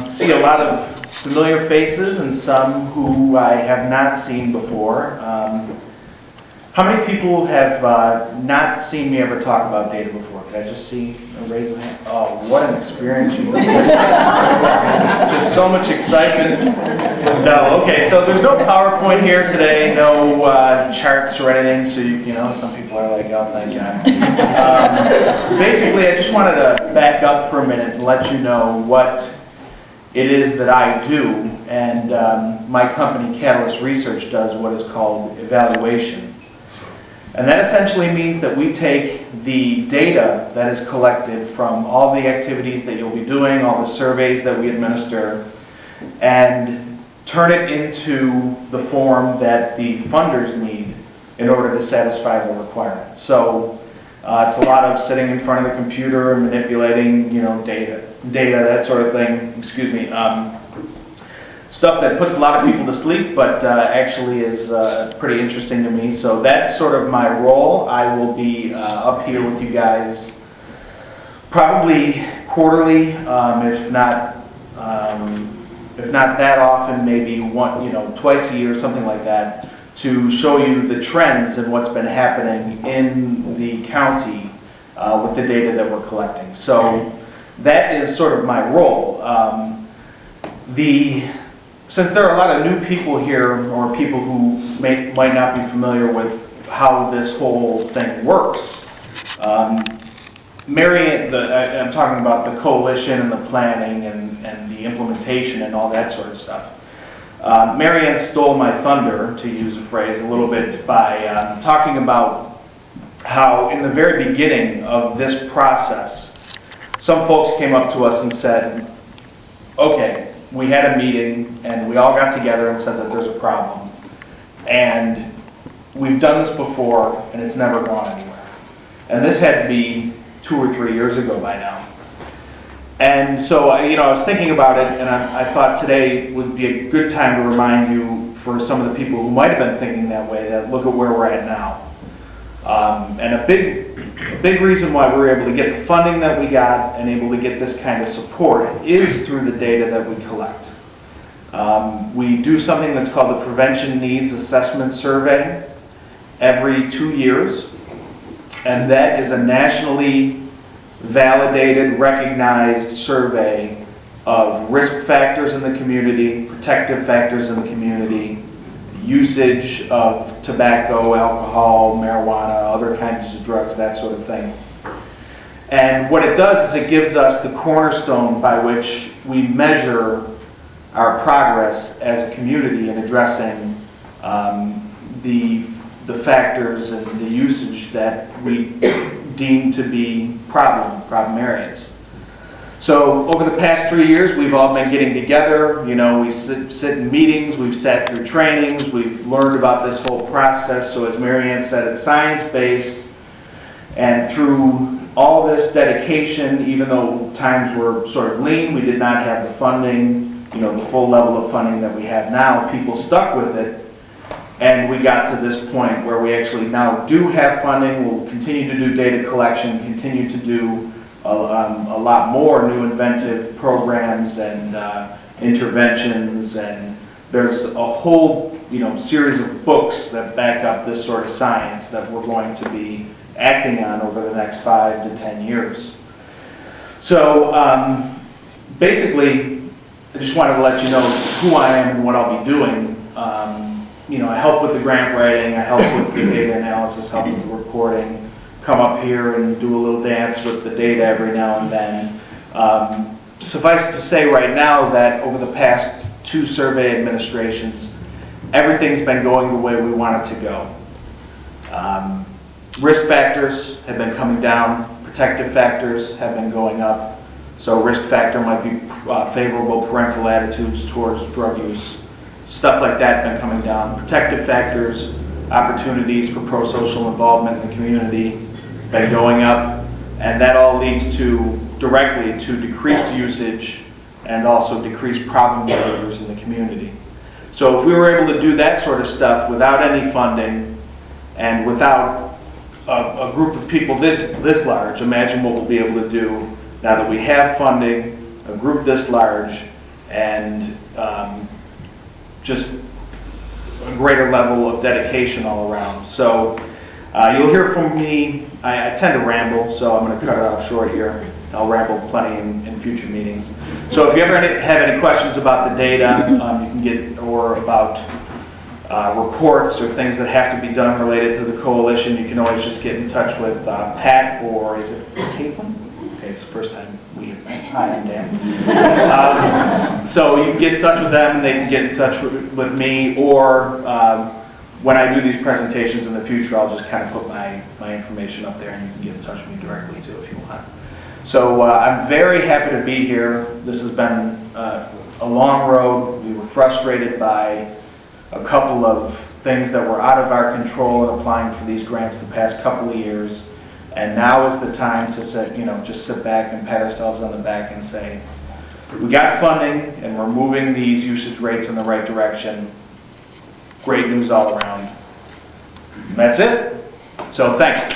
See a lot of familiar faces and some who I have not seen before. How many people have not seen me ever talk about data before? Could I just see a raise of hand? Oh, what an experience you just so much excitement. No, okay, so there's no PowerPoint here today, no charts or anything, so you know, some people are like, oh, thank God. Basically, I just wanted to back up for a minute and let you know what it is that I do, and my company, Catalyst Research, does what is called evaluation. And that essentially means that we take the data that is collected from all the activities that you'll be doing, all the surveys that we administer, and turn it into the form that the funders need in order to satisfy the requirements. So it's a lot of sitting in front of the computer and manipulating, you know, data, that sort of thing. Excuse me. Stuff that puts a lot of people to sleep, but actually is pretty interesting to me. So that's sort of my role. I will be up here with you guys probably quarterly, if not that often, maybe twice a year, something like that, to show you the trends and what's been happening in the county with the data that we're collecting. So that is sort of my role. Since there are a lot of new people here, or people who might not be familiar with how this whole thing works, Maryann, I'm talking about the coalition and the planning and the implementation and all that sort of stuff. Maryann stole my thunder, to use a phrase, a little bit by talking about how in the very beginning of this process, some folks came up to us and said, okay, we had a meeting and we all got together and said that there's a problem. And we've done this before and it's never gone anywhere. And this had to be 2 or 3 years ago by now. And so, I was thinking about it, and I thought today would be a good time to remind you, for some of the people who might have been thinking that way, that look at where we're at now. And a big reason why we were able to get the funding that we got and able to get this kind of support is through the data that we collect. We do something that's called the Prevention Needs Assessment Survey every 2 years, and that is a nationally validated, recognized survey of risk factors in the community, protective factors in the community, usage of tobacco, alcohol, marijuana, other kinds of drugs, that sort of thing. And what it does is it gives us the cornerstone by which we measure our progress as a community in addressing the factors and the usage that we deem to be problem areas. So over the past 3 years, we've all been getting together. We sit in meetings, we've sat through trainings, we've learned about this whole process. So as Maryann said, it's science-based, and through all this dedication, even though times were sort of lean, we did not have the funding, the full level of funding that we have now. People stuck with it, and we got to this point where we actually now do have funding. We'll continue to do data collection, continue to do a lot more new inventive programs and interventions, and there's a whole series of books that back up this sort of science that we're going to be acting on over the next 5 to 10 years. So basically, I just wanted to let you know who I am and what I'll be doing. I help with the grant writing, I help with the data analysis, help with the reporting, come up here and do a little dance with the data every now and then. Suffice to say right now that over the past 2 survey administrations, everything's been going the way we want it to go. Risk factors have been coming down, protective factors have been going up. So risk factor might be favorable parental attitudes towards drug use. Stuff like that been coming down. Protective factors, opportunities for pro-social involvement in the community, been going up, and that all leads directly to decreased usage and also decreased problem behaviors in the community. So if we were able to do that sort of stuff without any funding and without a group of people this large, imagine what we'll be able to do now that we have funding, a group this large, and just a greater level of dedication all around. So you'll hear from me. I tend to ramble, so I'm going to cut it off short here. I'll ramble plenty in future meetings. So if you ever have any questions about the data, you can get, or about reports or things that have to be done related to the coalition, you can always just get in touch with Pat, or is it Caitlin? Okay, it's the first time we have met. Hi, I'm Dan. So you can get in touch with them, and they can get in touch with me, or when I do these presentations in the future, I'll just kind of put my information up there, and you can get in touch with me directly too if you want. So I'm very happy to be here. This has been a long road. We were frustrated by a couple of things that were out of our control in applying for these grants the past couple of years. And now is the time to just sit back and pat ourselves on the back and say, we got funding and we're moving these usage rates in the right direction. Great news all around. And that's it. So thanks.